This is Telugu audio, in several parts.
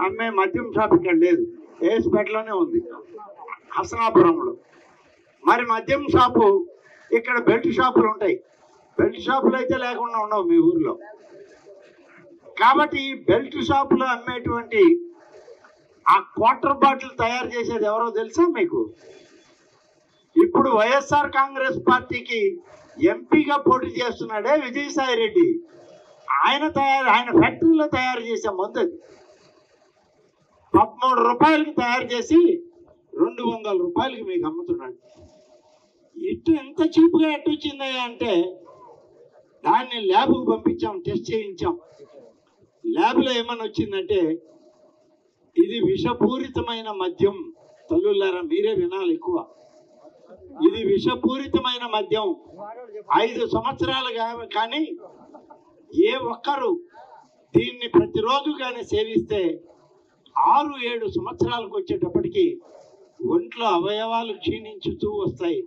అమ్మే మద్యం షాప్ ఇక్కడ లేదు, ఏఎస్పేటలోనే ఉంది, హసనాపురంలో. మరి మద్యం షాపు ఇక్కడ బెల్ట్ షాపులు ఉంటాయి, బెల్ట్ షాపులు అయితే లేకుండా ఉండవు మీ ఊర్లో. కాబట్టి బెల్ట్ షాపులో అమ్మేటువంటి ఆ క్వార్టర్ బాటిల్ తయారు చేసేది ఎవరో తెలుసా మీకు? ఇప్పుడు వైఎస్ఆర్ కాంగ్రెస్ పార్టీకి ఎంపీగా పోటీ చేస్తున్నాడే విజయసాయి రెడ్డి, ఆయన ఫ్యాక్టరీలో తయారు చేసే మందు అది 13 రూపాయలకి తయారు చేసి 200 రూపాయలకి మీకు అమ్ముతున్నాడు. ఎంత చీప్గా వచ్చిందా అంటే దాన్ని ల్యాబ్కు పంపించాం, టెస్ట్ చేయించాం. ల్యాబ్లో ఏమని వచ్చిందంటే ఇది విషపూరితమైన మద్యం. తల్లులారా మీరే వినాలి ఎక్కువ, ఇది విషపూరితమైన మద్యం. 5 సంవత్సరాలు కానీ ఏ ఒక్కరు దీన్ని ప్రతిరోజు కానీ సేవిస్తే 6-7 సంవత్సరాలకు వచ్చేటప్పటికి ఒంట్లో అవయవాలు క్షీణించుతూ వస్తాయి.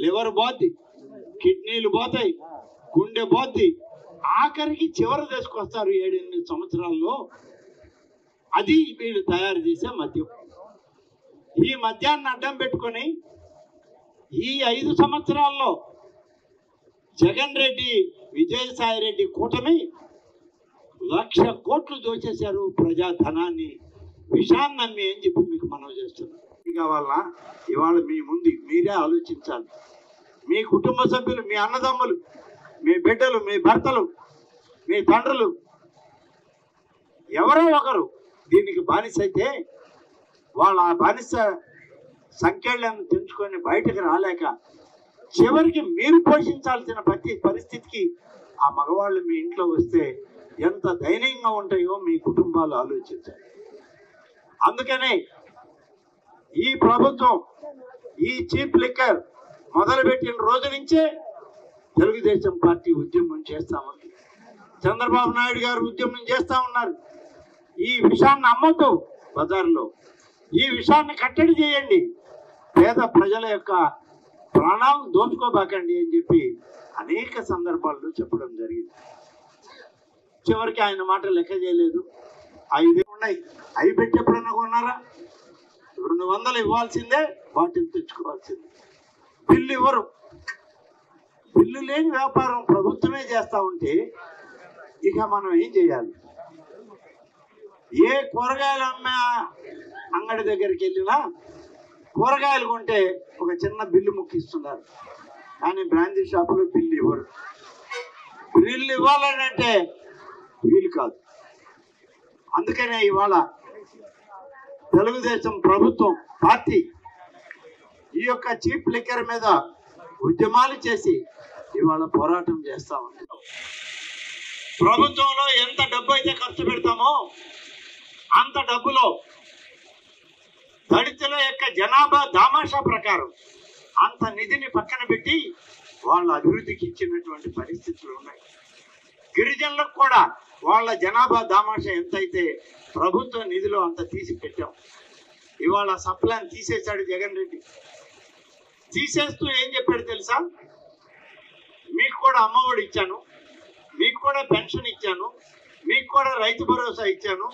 లివర్ పోద్ది, కిడ్నీలు పోతాయి, గుండె పోద్ది, ఆఖరికి చివరి దశకొస్తారు 7-8 సంవత్సరాల్లో. అది వీళ్ళు తయారు చేసే మద్యం. ఈ మద్యాన్ని అడ్డం పెట్టుకొని ఈ 5 సంవత్సరాల్లో జగన్ రెడ్డి విజయసాయి రెడ్డి కూటమి 1,00,000 కోట్లు దోచేశారు ప్రజాధనాన్ని, విషాన్ని నమ్మి అని చెప్పి మీకు మనవి చేస్తున్నారు. కావాలా ఇవాళ మీ ముందు మీరే ఆలోచించాలి. మీ కుటుంబ సభ్యులు, మీ అన్నదమ్ములు, మీ బిడ్డలు, మీ భర్తలు, మీ తండ్రులు ఎవరో ఒకరు దీనికి బానిస అయితే వాళ్ళ ఆ బానిస సంఖ్యలను తెంచుకొని బయటకు రాలేక చివరికి మీరు పోషించాల్సిన ప్రతి పరిస్థితికి ఆ మగవాళ్ళు మీ ఇంట్లో వస్తే ఎంత దయనీయంగా ఉంటాయో మీ కుటుంబాలు ఆలోచించాలి. అందుకనే ఈ ప్రభుత్వం ఈ చీప్ లిక్కర్ మొదలుపెట్టిన రోజు నుంచే తెలుగుదేశం పార్టీ ఉద్యమం చేస్తా ఉంది, చంద్రబాబు నాయుడు గారు ఉద్యమం చేస్తా ఉన్నారు. ఈ విషయాన్ని అమ్మొద్దు బజార్లో, ఈ విషయాన్ని కట్టడి చేయండి, పేద ప్రజల యొక్క ప్రాణాలను దోచుకోబాకండి అని చెప్పి అనేక సందర్భాల్లో చెప్పడం జరిగింది. చివరికి ఆయన మాట లెక్క చేయలేదు. 5 ఉన్నాయి, అవి పెట్టి ఎప్పుడన్నా కొన్నారా? 200 ఇవ్వాల్సిందే, బాటిల్ తెచ్చుకోవాల్సిందే. బిల్లు ఇవ్వరు. బిల్లు లేని వ్యాపారం ప్రభుత్వమే చేస్తూ ఉంటే ఇక మనం ఏం చేయాలి? ఏ కూరగాయలు అమ్మే అంగడి దగ్గరికి వెళ్ళినా కూరగాయలు కొంటే ఒక చిన్న బిల్లు ముక్కిస్తున్నారు, కానీ బ్రాందీ షాపులో బిల్లు ఇవ్వరు. బిల్లు ఇవ్వాలని అంటే వీలు కాదు. అందుకనే ఇవాళ తెలుగుదేశం ప్రభుత్వం పార్టీ ఈ యొక్క చీప్ లిక్కర్ మీద ఉద్యమాలు చేసి ఇవాళ పోరాటం చేస్తా ఉంది. ప్రభుత్వంలో ఎంత డబ్బు అయితే ఖర్చు పెడతామో అంత డబ్బులో దళితుల యొక్క జనాభా దామాషా ప్రకారం అంత నిధిని పక్కన పెట్టి వాళ్ళ అభివృద్ధికి ఇచ్చినటువంటి పరిస్థితులు ఉన్నాయి. గిరిజనులకు కూడా వాళ్ళ జనాభా దామాషా ఎంతైతే ప్రభుత్వ నిధిలో అంత తీసి పెట్టాం. ఇవాళ సప్లాన్ తీసేశాడు జగన్ రెడ్డి. తీసేస్తూ ఏం చెప్పాడు తెలుసా? మీకు కూడా అమ్మఒడి ఇచ్చాను, మీకు కూడా పెన్షన్ ఇచ్చాను, మీకు కూడా రైతు భరోసా ఇచ్చాను,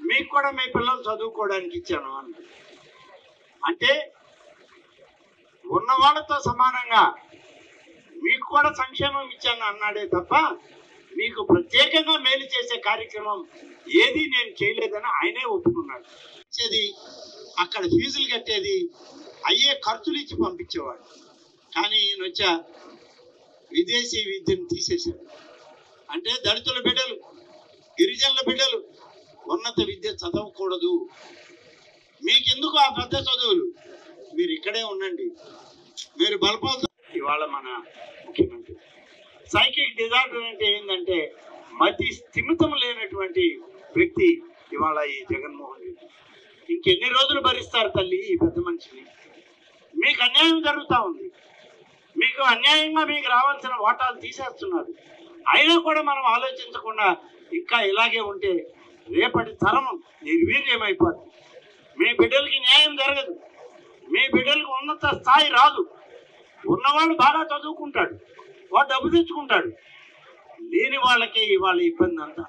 మీకు కూడా మీ పిల్లలు చదువుకోవడానికి ఇచ్చాను అని. అంటే ఉన్న వాళ్ళతో సమానంగా మీకు కూడా సంక్షేమం ఇచ్చాను అన్నాడే తప్ప మీకు ప్రత్యేకంగా మేలు చేసే కార్యక్రమం ఏది నేను చేయలేదని ఆయనే ఒప్పుకున్నాడు. ఇచ్చేది అక్కడ ఫీజులు కట్టేది అయ్యే ఖర్చులు ఇచ్చి పంపించేవాడు. కానీ ఈయన వచ్చా విదేశీ విద్యను తీసేశాడు. అంటే దళితుల బిడ్డలు, గిరిజనుల బిడ్డలు ఉన్నత విద్య చదవకూడదు, మీకెందుకు ఆ పెద్ద చదువులు, మీరు ఇక్కడే ఉండండి, మీరు బలపాలు. ఇవాళ మన ముఖ్యమంత్రి సైకిక్ డిజార్డర్ అంటే ఏంటంటే మతి స్థిమితం లేనటువంటి వ్యక్తి ఇవాళ ఈ జగన్మోహన్ రెడ్డి. ఇంకెన్ని రోజులు భరిస్తారు తల్లి ఈ పెద్ద మనిషిని? మీకు అన్యాయం జరుగుతూ ఉంది, మీకు అన్యాయంగా మీకు రావాల్సిన వాటాలు తీసేస్తున్నారు. అయినా కూడా మనం ఆలోచించకుండా ఇంకా ఇలాగే ఉంటే రేపటి తరం నిర్వీర్యమైపోతుంది. మీ బిడ్డలకి న్యాయం జరగదు, మీ బిడ్డలకు ఉన్నత స్థాయి రాదు. ఉన్నవాడు బాగా చదువుకుంటాడు, వాడు డబ్బు తెచ్చుకుంటాడు, లేని వాళ్ళకి ఇవాళ ఇబ్బంది అంతా.